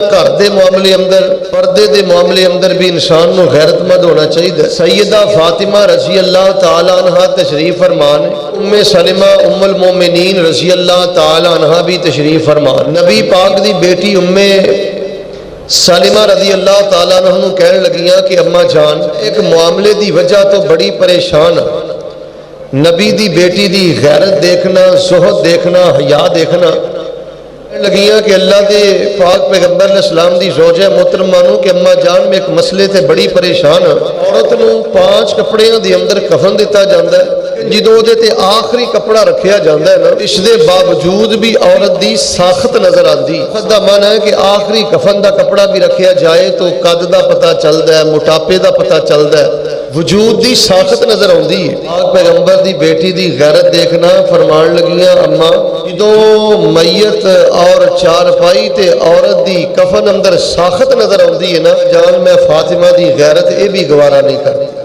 گھر دے معاملے اندر پردے دے معاملے اندر بھی انسان نو غیرت مند ہونا چاہیے۔ سیدہ فاطمہ رضی اللہ تعالی عنہ تشریف فرمان، ام سلمہ ام المومنین رضی اللہ تعالی عنہ بھی تشریف فرمان۔ نبی پاک دی بیٹی ام سلمہ رضی اللہ تعالی عنہ نو کہنے لگیاں کہ اماں جان ایک معاملے دی وجہ تو بڑی پریشان، نبی دی بیٹی دی غیرت دیکھنا، زہد دیکھنا، حیا دیکھنا لگیاں کہ اللہ دے پاک پیغمبر علیہ السلام دی زوجہ محترمہ نو کہ اماں جان میں ایک مسئلے تے بڑی پریشان ہاں۔ عورت نو 5 کپڑیاں دی اندر کفن دیتا جاندا ہے، جدوں دے تے آخری کپڑا رکھیا جاندا ہے نا، اس دے باوجود بھی عورت دی ساخت نظر آندی۔ سادہ معنی ہے کہ آخری کفن دا کپڑا بھی رکھیا جائے تو قد دا پتہ چلدا ہے، موٹاپے دا پتہ چلدا ہے، وجود دی ساخت نظر آندی ہے۔ پاک پیغمبر دی بیٹی دی غیرت دیکھنا فرمان لگیاں اماں جدوں میت اور چارپائی تے عورت دی کفن اندر ساخت نظر آندی ہے نا جان میں فاطمہ دی غیرت اے بھی گوارا نہیں کرتی۔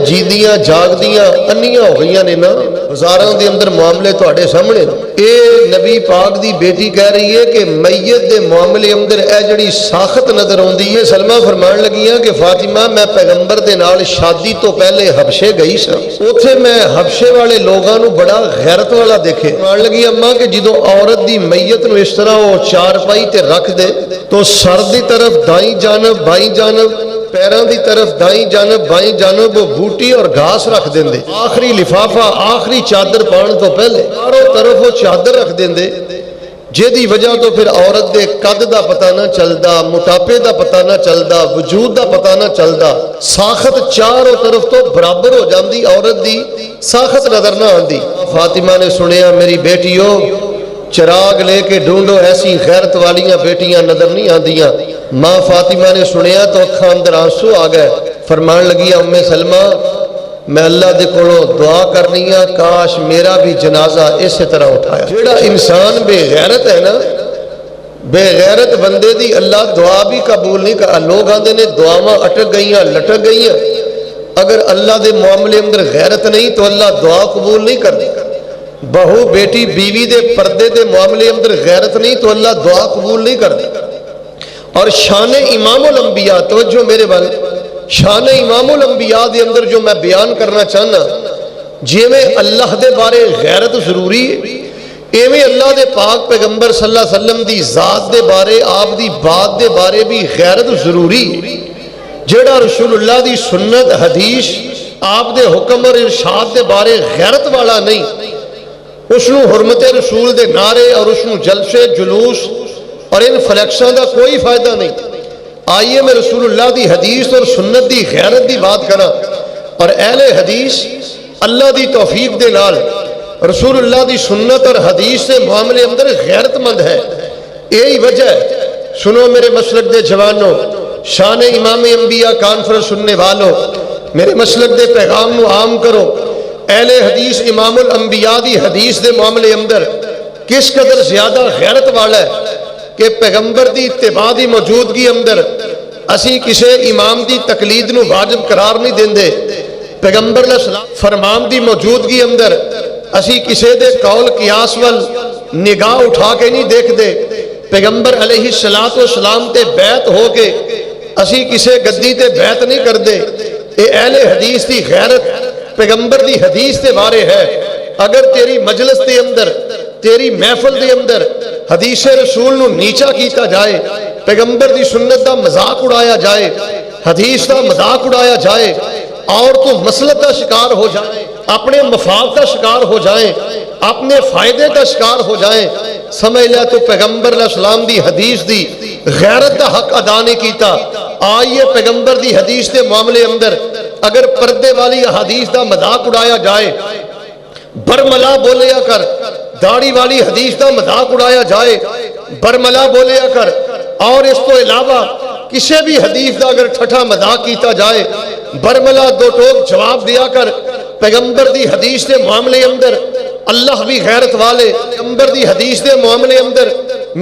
جیدیاں جاگدیاں انیاں ہو گئیاں نے نا، بازاراں دے اندر معاملے تواڈے سامنے۔ اے نبی پاک دی بیٹی کہہ رہی ہے کہ میت دے معاملے اندر اے جڑی ساخت نظر آندی ہے۔ سلمہ فرمان لگیاں کہ فاطمہ میں پیغمبر دے نال شادی تو پہلے حبشے گئی سا، اوتھے میں حبشے والے لوگاں نو بڑا غیرت والا دیکھے۔ فرمان لگی اماں کہ جدوں عورت دی میت نو اس طرح وہ چارپائی تے رکھ دے تو سر دی طرف دائیں جانب بائیں جانب، پیران دی طرف دائیں جانب بائیں جانب وہ بوٹی اور گھاس رکھ دیندے، آخری لفافہ آخری چادر پان تو پہلے چاروں طرف وہ چادر رکھ دیندے، جیدی وجہ تو پھر عورت دے قد دا پتہ نہ چلدا، موٹاپے دا پتہ نہ چلدا، وجود دا پتہ نہ چلدا، ساخت چاروں طرف تو برابر ہو جاندی، عورت دی ساخت نظر نہ آندی۔ فاطمہ نے سنیا میری بیٹیو چراغ لے کے ڈھونڈو، ایسی غیرت والیاں بیٹیاں نظر نہیں آندیاں۔ ماں فاطمہ نے سنیا تو اکھاں اندر آنسو آ گئے، فرمان لگی ام سلمہ میں اللہ دے کولوں دعا کرنی ہے کاش میرا بھی جنازہ اسی طرح اٹھایا۔ جیڑا انسان بے غیرت ہے نا، بے غیرت بندے دی اللہ دعا بھی قبول نہیں کر۔ لوگ آندے نے دعاواں اٹک گئیاں لٹک گئیاں، اگر اللہ دے معاملے اندر غیرت نہیں تو اللہ دعا قبول نہیں کرتا۔ بہو بیٹی بیوی دے پردے دے معاملے اندر غیرت نہیں تو اللہ دعا قبول نہیں کرتا۔ اور شان امام الانبیاء توجہ میرے بل، شان امام الانبیاء دے اندر جو میں بیان کرنا چاہنا، جی میں اللہ دے بارے غیرت ضروری ہے، ایویں اللہ دے پاک پیغمبر صلی اللہ علیہ وسلم دی ذات دے بارے آپ دی بات دے بارے بھی غیرت ضروری ہے۔ جیڑا رسول اللہ دی سنت حدیث آپ دے حکم اور ارشاد دے بارے غیرت والا نہیں، اس نو حرمت رسول دے نعرے اور اس نو جلسے جلوس اور ان فلیکشن دا کوئی فائدہ نہیں۔ آئیے میں رسول اللہ دی حدیث اور سنت دی غیرت دی بات کرا، اور اہل حدیث اللہ دی توفیق دے نال رسول اللہ دی سنت اور حدیث سے معاملے اندر غیرت مند ہے۔ یہی وجہ ہے، سنو میرے مسلک دے جوانوں، شان امام انبیاء کانفرنس سننے والوں، میرے مسلک دے پیغام نو عام کرو۔ اہل حدیث امام الانبیاء دی حدیث دے معاملے اندر کس قدر زیادہ غیرت والا ہے کہ پیغمبر دی اتباع دی موجودگی اندر اسی کسے امام دی تقلید نو واجب قرار نہیں دیندے۔ پیغمبر علیہ السلام فرمان دی موجودگی اندر اسی کسے دے قول قیاس وال نگاہ اٹھا کے نہیں دیکھ دے۔ پیغمبر علیہ السلام تے بیعت ہو کے اسی کسے گدی تے بیعت نہیں کر دے۔ اے اہل حدیث دی غیرت پیغمبر دی حدیث دے بارے ہے۔ اگر تیری مجلس دے اندر تیری محفل دے اندر حدیث رسول نو نیچا کیتا جائے، پیغمبر دی سنت دا مذاق اڑایا جائے، حدیث دا مذاق اڑایا جائے، اور تو مسلط دا شکار ہو جائیں، اپنے مفاد کا شکار ہو جائیں، اپنے فائدے کا شکار ہو جائیں، سمجھ لیا تو پیغمبر علیہ السلام دی حدیث دی غیرت دا حق ادا نہیں کیتا۔ آئیے پیغمبر دی حدیث دے معاملے اندر اگر پردے والی حدیث دا مذاق اڑایا جائے، برملا بولیا کر، داڑھی والی حدیث دا مذاق اڑایا جائے، برملا بولیا کر، اور اس کو علاوہ کسی بھی حدیث دا اگر ٹھٹھا مذاق کیتا جائے، برملا دو ٹوک جواب دیا کر۔ پیغمبر دی حدیث دے معاملے اندر اللہ بھی غیرت والے، پیغمبر دی حدیث دے معاملے اندر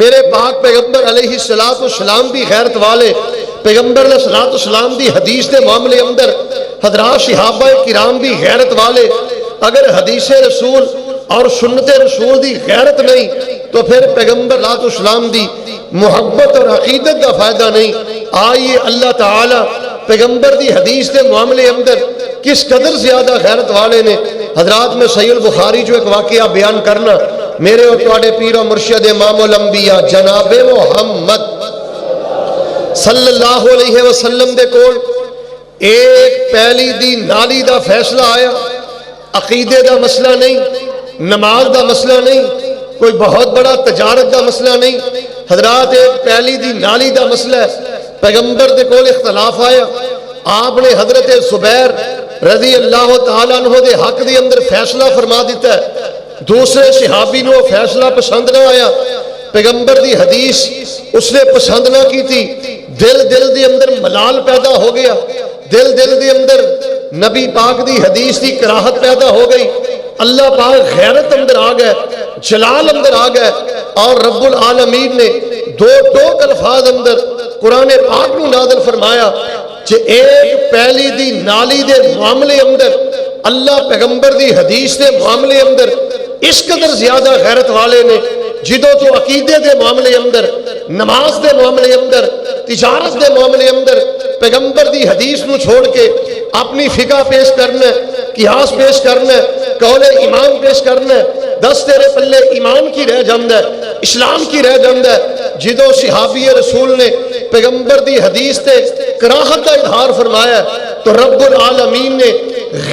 میرے پاک پیغمبر علیہ السلام بھی غیرت والے، پیغمبر علیہ السلام دی حدیث دے معاملے اندر حضرات صحابہ کرام بھی غیرت والے۔ اگر حدیث رسول اور سنت رسول دی غیرت نہیں تو پھر پیغمبر علیہ السلام دی محبت اور عقیدت کا فائدہ نہیں۔ آئیے اللہ تعالی پیغمبر دی حدیث کے معاملے اندر کس قدر زیادہ غیرت والے نے۔ حضرات میں صحیح البخاری جو ایک واقعہ بیان کرنا، میرے اور تواڈے پیر و مرشد امام الانبیاء جناب محمد صلی اللہ علیہ وسلم دے کول ایک پہلی دی نالی دا فیصلہ آیا، عقیدے دا مسئلہ نہیں، نماز دا مسئلہ نہیں، کوئی بہت بڑا تجارت دا مسئلہ نہیں، حضرات ایک پہلی دی نالی دا مسئلہ ہے۔ پیغمبر دے کول اختلاف آیا، آپ نے حضرت زبیر رضی اللہ تعالیٰ عنہ دے حق دے اندر فیصلہ فرما دیتا ہے، دوسرے صحابی نے وہ فیصلہ پسند نہ آیا، پیغمبر دی حدیث اس نے پسند نہ کی تھی، دل دے اندر ملال پیدا ہو گیا، دل دے اندر نبی پاک دی حدیث دی کراہت پیدا ہو گئی، اللہ پاک غیرت اندر آ گئے، جلال اندر آ گئے، اور رب العالمین نے دو الفاظ اندر قرآن پاک نو نازل فرمایا کہ ایک پہلی دی نالی دے معاملے اندر اللہ پیغمبر دی حدیث دے معاملے اندر اس قدر زیادہ غیرت والے نے، جدو تو عقیدے دے معاملے اندر، نماز دے معاملے اندر، تجارت دے معاملے اندر پیغمبر دی حدیث نو چھوڑ کے اپنی فقہ پیش کرنا، قیاس پیش کرنا، قول ایمان پیش کرنا، دس تیرے پلے ایمان کی رہ جاندہ ہے، اسلام کی رہ جاندہ ہے۔ جدو صحابی رسول نے پیغمبر دی حدیث تے کراہت کا اظہار فرمایا تو رب العالمین نے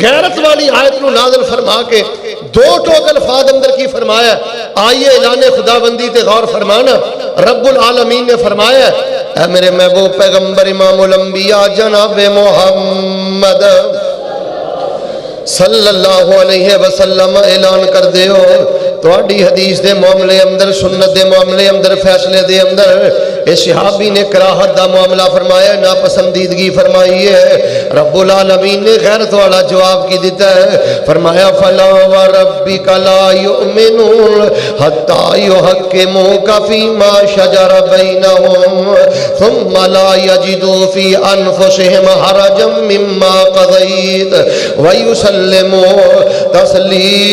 غیرت والی آیت نو نازل فرما کے دو ٹوک الفاظ اندر کی فرمایا۔ آئیے اعلان خداوندی تے غور فرمانا، رب العالمین نے فرمایا اے میرے محبوب پیغمبر امام الانبیاء جناب محمد صلی اللہ علیہ وسلم اعلان کر دیو تواڈی حدیث دے معاملے اندر، سنت دے معاملے اندر، فیصلے دے اندر اس صحابی نے کراہت دا معاملہ فرمایا، ناپسندیدگی فرمائی ہے، رب العالمین نے غیرت والا جواب کی دیتا ہے، فرمایا فلا وربک لا یؤمنون حتی یحکموک فیما شجر بینہم ثم لا یجدوا فی انفسہم حرجا مما قضیت ویسلموا تسلیما۔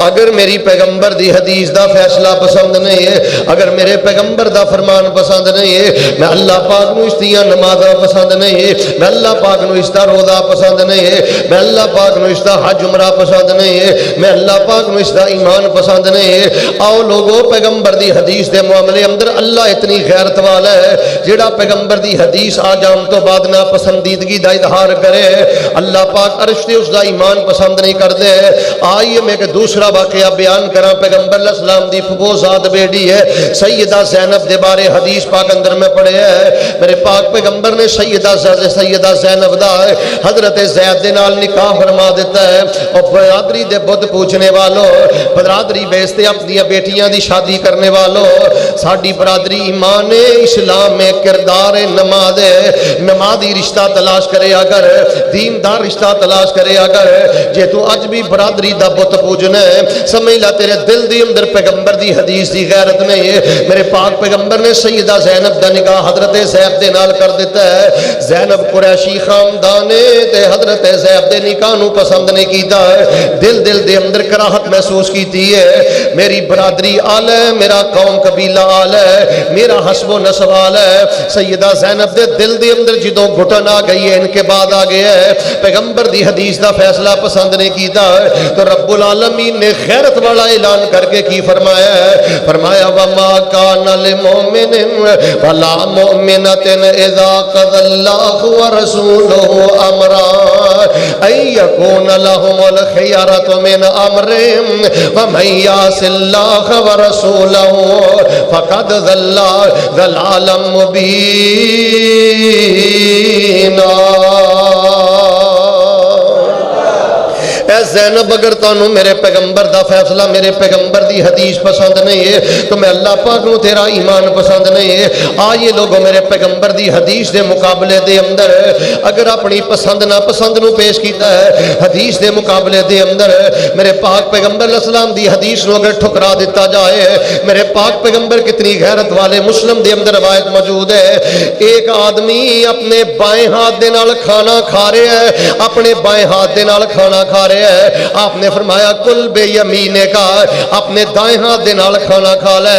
اگر میری پیغمبر دی حدیث دا فیصلہ پسند نہیں ہے، اگر میرے پیغمبر دا فرمان پسند نہیں ہے، میں اللہ پاک نو اس دیاں نمازاں پسند نہیں ہے، میں اللہ پاک نو اس دا روزہ پسند نہیں ہے، میں اللہ پاک نو اس دا حج عمرہ پسند نہیں ہے، میں اللہ پاک نو اس دا ایمان پسند نہیں ہے۔ آؤ لوگو پیغمبر دی حدیث دے معاملے اندر اللہ اتنی غیرت والا ہے جیڑا پیغمبر دی حدیث آ جان تو بعد نہ پسندیدگی دا اظہار کرے، اللہ پاک عرش تے اس دا ایمان پسند نہیں کر دے۔ آئیے میں کہ دوسرا واقعہ بیان کرا، پیغمبر علیہ السلام دی فبوزاد بیٹی ہے سیدہ زینب دے بارے حدیث پاک اندر میں پڑھے ہے، میرے پاک پیغمبر نے سیدہ زینب دا حضرت زید دے نال نکاح فرما دیتا ہے۔ اور برادری دے بدھ پوچھنے والوں، برادری بیستے اپنی بیٹیاں دی شادی کرنے والوں، ساڈی برادری ایمان اسلام میں کردار نماز ہے، نمازی رشتہ تلاش کرے اگر، دیندار رشتہ تلاش کرے اگر، جے تو اج بھی برادری دا بت پوجنا ہے سمجھ لا تیرے دل دی اندر پیغمبر دی حدیث دی غیرت نہیں ہے۔ میرے پاک پیغمبر نے سیدہ زینب دا نکاح حضرت زید دے نال کر دیتا ہے۔ زینب قریشی خاندان تے حضرت زید دے نکاح نو پسند نہیں کیتا ہے، دل دے اندر کراہت محسوس کیتی ہے، میری برادری آل ہے، میرا قوم قبیلہ آل ہے، میرا حسب و نسب آل ہے۔ سیدہ زینب دے دل دے اندر جدوں گھٹن آ گئی ہے، ان کے بعد آ گیا ہے، پیغمبر دی حدیث دا فیصلہ پسند نہیں کیتا ہے، تو رب العالمین نے غیرت والا اعلان کر کے کی فرمایا ہے، فرمایا وما کان للمؤمن ولا مؤمنۃ اذا قضى الله ورسوله امرا ان يكون لهم الخيرة من امرهم ومن يعص الله ورسوله فقد ضل ضلالا مبينا۔ اے زینب اگر تانوں میرے پیغمبر دا فیصلہ، میرے پیغمبر دی حدیث پسند نہیں ہے تو میں اللہ پاک نو تیرا ایمان پسند نہیں ہے۔ آئیے لوگوں میرے پیغمبر دی حدیث دے مقابلے دے اندر اگر اپنی پسند نا پسند نو پیش کیتا ہے، حدیث دے مقابلے دے اندر میرے پاک پیغمبر علیہ السلام دی حدیث نو اگر ٹھکرا دیتا جائے، میرے پاک پیغمبر کتنی غیرت والے، مسلم دے اندر روایت موجود ہے، ایک آدمی اپنے بائیں ہاتھ دے نال کھانا کھا رہا ہے، اپنے بائیں ہاتھ دے نال کھانا کھا رہا ہے، آپ نے فرمایا کل بے یمینے کا، اپنے دائیں ہاتھ دے نال کھانا کھا لے۔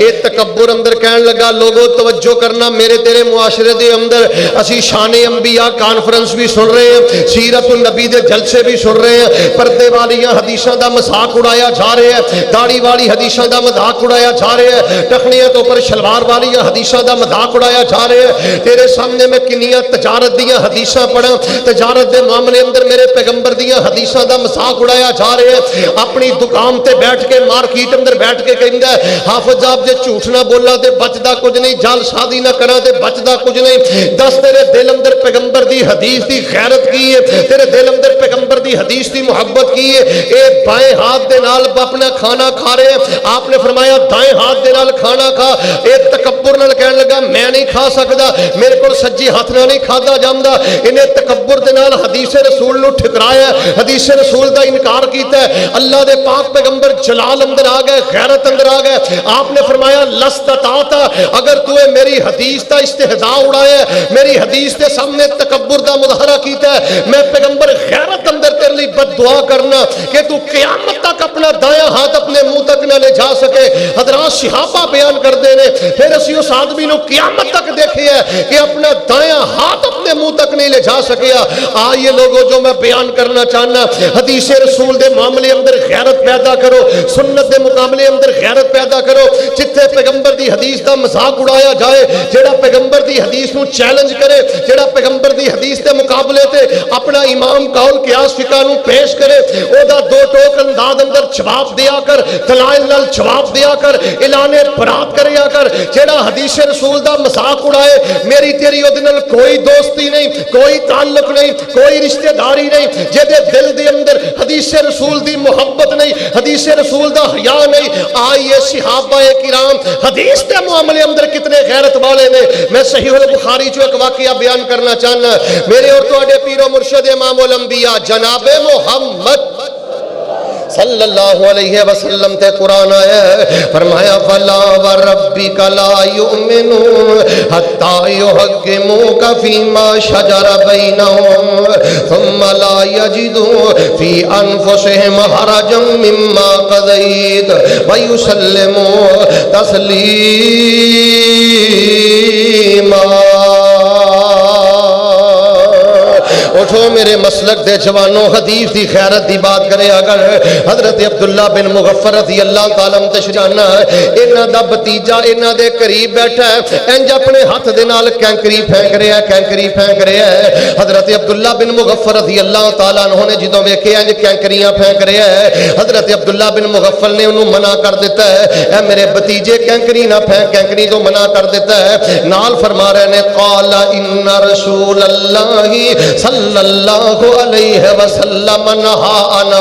اے تکبر اندر کہن لگا لوگوں توجہ کرنا، میرے تیرے معاشرے دے اندر اسی شان انبیاء کانفرنس بھی سن رہے ہیں، سیرت النبی دے جلسے بھی سن رہے ہیں، پردے والیاں حدیثاں دا مذاق اڑایا جا رہے ہیں، داڑھی والی حدیثاں دا مذاق اڑایا جا رہے ہیں، ٹخنیاں تو پر شلوار والی حدیثاں دا مذاق اڑایا جا رہے ہیں۔ تیرے سامنے میں کنیاں تجارت دیاں حدیثاں پڑھاں، تجارت دے معاملے اندر میرے پیغمبر دیاں حدیثاں دا مذاق اڑایا جا رہے ہیں۔ اپنی دکان تے بیٹھ کے مارکیٹ اندر بیٹھ کے کہندا ہے حافظ صاحب جے جھوٹ نہ بولا تے بچدا کچھ نہیں، جال شادی نہ کراں تے بچدا کچھ نہیں۔ دس تیرے دل اندر پیغمبر دی حدیث دی غیرت کی ہے، تیرے دل اندر پیغمبر دی حدیث دی محبت کی ہے۔ اے بائیں ہاتھ دے نال اپنا کھانا کھا رہے ہیں، آپ نے فرمایا دائیں ہاتھ دے نال کھانا کھا۔ اے تکبر نال کہنے لگا میں نہیں کھا سکدا، میرے کول سجی ہاتھ نال نہیں کھادا جاندا۔ انہیں تکبر دے نال حدیث رسول نو ٹھکرایا، حدیث رسول دا انکار کیتا ہے۔ اللہ دے پاک پیغمبر جلال اندر آ گئے، غیرت اندر آ گئے۔ آپ نے فرمایا لستطاعتا، اگر تو میری حدیث دا استہزاء اڑایا ہے، میری حدیث دے سامنے تکبر دا مظاہرہ کیتا ہے، میں پیغمبر غیرت اندر تیرے لیے بد دعا کرنا کہ تو قیامت تک اپنا دایاں ہاتھ اپنے منہ تک نہ لے جا سکے۔ حضرات صحابہ بیان کردے نے پھر اسی اس آدمی نو قیامت تک دیکھے ہے کہ اپنا دایاں ہاتھ اپنے منہ تک نہیں لے جا سکیا۔ آئیے لوگوں جو میں بیان کرنا چاہنا، حدیث رسول دے معاملے اندر غیرت پیدا کرو، سنت دے مقابلے اندر غیرت پیدا کرو۔ جتھے پیغمبر دی حدیث دا مذاق اڑایا جائے، جیڑا پیغمبر دی حدیث نو چیلنج کرے، جیڑا پیغمبر دی حدیث دے مقابلے تے اپنا امام قول قیاس فقہ نو پیش کرے، او دا دو ٹوک انداز اندر جواب دیا کر، دلائل نال جواب دیا کر، اعلان برات کریا کر۔ جیڑا حدیث رسول دا مذاق اڑائے، میری تیری او دے نال کوئی دوستی نہیں، کوئی تعلق نہیں، کوئی رشتہ داری نہیں، جے دل دے اندر حدیث رسول دی محبت نہیں، حدیث رسول دا حیا نہیں۔ آئیے صحابہ کرام حدیث دے معاملے اندر کتنے غیرت والے نے۔ میں صحیح البخاری جو ایک واقعہ بیان کرنا چاہنا، میرے اور تواڈے پیر و مرشد امام الانبیاء جناب محمد صلی اللہ علیہ وسلم تے قرآن آیا ہے، فرمایا فلا وربک لا یؤمنون حتی یحکموک فیما شجر بینہم ثم لا یجدوا فی انفسہم حرجا مما قضیت ویسلموا تسلیما۔ اٹھو میرے مسلک دے جوانوں، حدیث دی خیرت دی بات کرے اگر حضرت عبداللہ بن مغفر رضی اللہ تعالیٰ تشریحنا ہے، انہ دا بتیجہ انہ دے قریب بیٹھا ہے، انج اپنے ہاتھ دے نال کینکری پھینک رہے ہیں، کینکری پھینک رہے ہیں۔ حضرت عبداللہ بن مغفر رضی اللہ تعالیٰ انہوں نے جدوں ویکھے انج کینکریاں پھینک رہے ہیں، حضرت عبداللہ بن مغفر نے انہوں منع کر دیتا ہے، اے میرے بتیجے کینکری نہ پھینک، کینکری تو منع کر دیتا ہے۔ نال فرما رہے نے قال ان رسول اللہ صلی اللہ علیہ وسلم نہانا،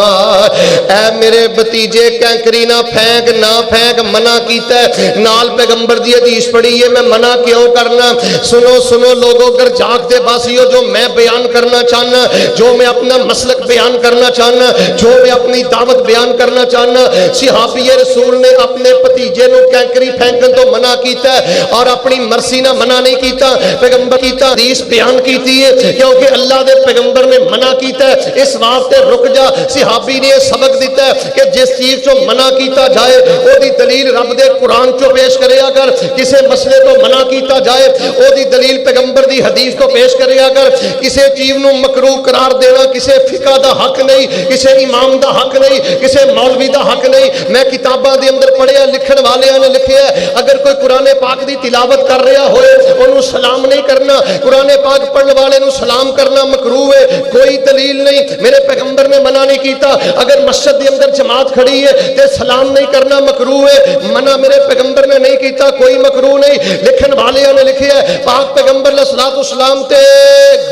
اے میرے بتیجے کینکری نہ پھینک، نہ پھینک، منع کیتا ہے۔ نال پیغمبر دی حدیث پڑھی ہے، میں منع کیوں کرنا؟ سنو سنو لوگوں گر جاگتے باسیو، جو میں بیان کرنا چاہنا، جو میں اپنا مسلک بیان کرنا چاہنا، جو میں اپنی دعوت بیان کرنا چاہنا، صحابی رسول نے اپنے بتیجے نو کینکری پھینکن تو منع کیتا ہے اور اپنی مرضی نہ منع نہیں کیتا، پیغمبر کیتا حدیث بیان کیتی ہے کیونکہ اللہ دے پیغمبر نے منع کیتا ہے، اس واسطے رک جا۔ صحابی نے سبق دیتا ہے کہ جس چیز چو منع کیتا جائے او دی دلیل رب دے قرآن چو پیش کرے، اگر کسے مسئلے تو منع کیتا جائے او دی دلیل پیغمبر دی حدیث تو پیش کرے، اگر کسے چیز نو مکروہ قرار دینا کسے فقہ دا حق نہیں، کسے امام دا حق نہیں، کسے مولوی دا حق نہیں۔ میں کتاباں دے اندر پڑھیا، لکھن والے نے لکھیا ہے اگر کوئی قرآن پاک دی تلاوت کر رہا ہوئے انہوں سلام نہیں کرنا، قرآن پاک پڑھنے والے نو سلام کرنا مکروہ ہے، کوئی دلیل نہیں، میرے پیغمبر نے منع نہیں کیتا۔ اگر مسجد دے اندر جماعت کھڑی ہے تے سلام نہیں کرنا مکروہ ہے، منع میرے پیغمبر نے نہیں کیتا، کوئی مکروہ نہیں۔ لکھن والے نے لکھیا ہے پاک پیغمبر علیہ الصلوۃ والسلام تے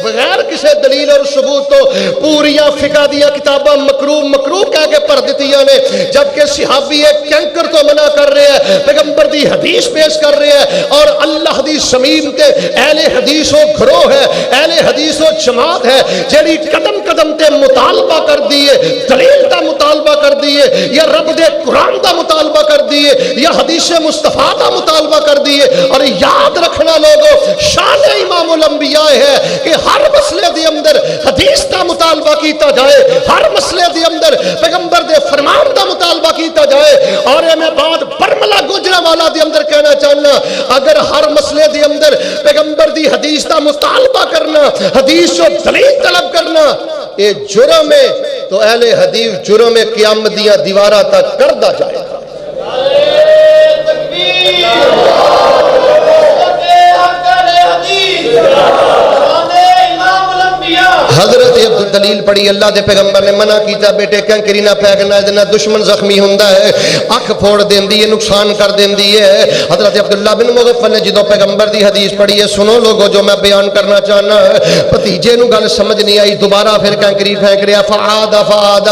بغیر کسی دلیل اور ثبوت تو پوریا فقہ دیا کتاباں مکروہ مکروہ کہہ کے پڑھ دتیاں نے، جبکہ صحابی ایک کینکر تو منع کر رہے ہیں، پیغمبر دی حدیث پیش کر رہے ہیں، اور اللہ دی زمین تے اہل حدیث و گروہ ہے، اہل حدیث و جماعت ہے جیڑی قدم قدم تے مطالبہ کر دیئے، دلیل دا مطالبہ کر دیئے، یا رب دے قرآن دا مطالبہ کر دیئے، یا حدیث مصطفیٰ دفعہ دا مطالبہ کر دیے. اور یاد رکھنا لوگو شان امام الانبیاء ہے کہ ہر مسئلے دے اندر حدیث دا مطالبہ کیتا جائے, ہر مسئلے دے اندر پیغمبر دے فرمان دا مطالبہ کیتا جائے. اور میں بات برملا گجرانوالہ دے اندر کہنا چاہنا, اگر ہر مسئلے دے اندر پیغمبر دی حدیث دا مطالبہ کرنا, حدیث و دلیل طلب کرنا یہ جرم ہے, تو اہل حدیث جرم قیامت دیاں دیوارہ تک کردہ جائے. حضرت عبد دلیل پڑھی, اللہ دے پیغمبر نے منع کیتا بیٹے کنکری نہ پھینکنا, ادنا دشمن زخمی ہوندا ہے, اکھ پھوڑ دیندی ہے, نقصان کر دیندی ہے. حضرت عبداللہ بن مغفل نے جدو پیغمبر دی حدیث پڑھی ہے, سنو لوگو جو میں بیان کرنا چاہنا ہے, بھتیجے نو گل سمجھ نہیں آئی, دوبارہ پھر کنکری پھینک رہا, فعاد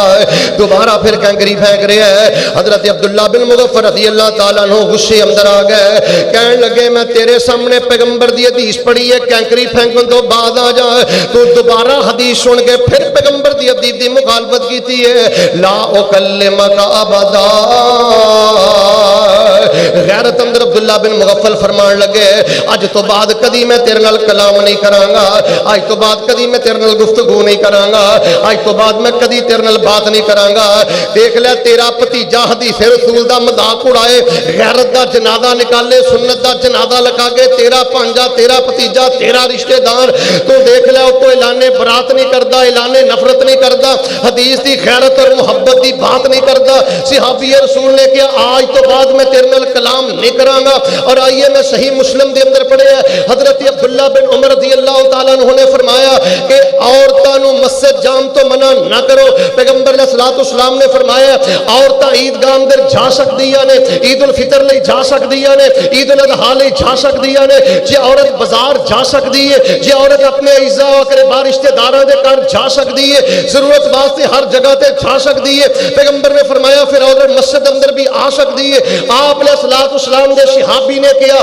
دوبارہ پھر کنکری پھینک رہا ہے. حضرت عبداللہ بن مغفل رضی اللہ تعالیٰ عنہ غصے اندر آ گئے, کہنے لگے میں تیرے سامنے پیغمبر دی حدیث پڑھی ہے, کنکری پھینکن تو بعد آ جا, تو دوبارہ حدیث سن کے پھر پیغمبر دی حدیث دی مخالفت کیتی ہے. لا اکلمک ابدا. غیرت اندر عبداللہ بن مغفل فرمان لگے, اج تو بعد کدی میں تیرے نال کلام نہیں کراں گا, اج تو بعد کدی میں تیرے نال گفتگو نہیں کراں گا, اج تو بعد میں کدی تیرے نال بات نہیں کراں گا. دیکھ لے تیرا بھتیجا حدیث رسول دا مذاق اڑائے, غیرت دا جنازہ نکالے, سنت دا جنازہ لگا کے, تیرا پانجا, تیرا بھتیجا, تیرا رشتہ دار, تو دیکھ لے تو اعلان برات نہیں کردا, اعلان نفرت نہیں کردا, حدیث دی خیرت اور محبت دی بات نہیں کردا. صحابی رسول نے کہا آج تو بعد میں تیرے نال کلام نہیں کراں گا. اور آئیے میں صحیح مسلم دے اندر پڑھے ہیں, حضرت عبداللہ بن عمر رضی اللہ تعالیٰ عنہ نے فرمایا کہ عورتاں نو مسجد جام تو منع نہ کرو. پیغمبر علیہ الصلوۃ والسلام نے فرمایا عورتاں عیدگاہ اندر جا سکدیاں نے, عید الفطر لئی جا سکدیاں نے, عید الاضحیٰ لئی جا سکدیاں نے, جے عورت بازار جا سکدی ہے, جے عورت اپنے اعزاء و اقرباء رشتہ داراں دے گھر جا سکدی ہے, ضرورت واسطے ہر جگہ تے جا سکدی ہے. پیغمبر نے فرمایا پھر عورت مسجد اندر بھی آ سکدی ہے. آپ علیہ الصلوۃ والسلام دے صحابی نے کہا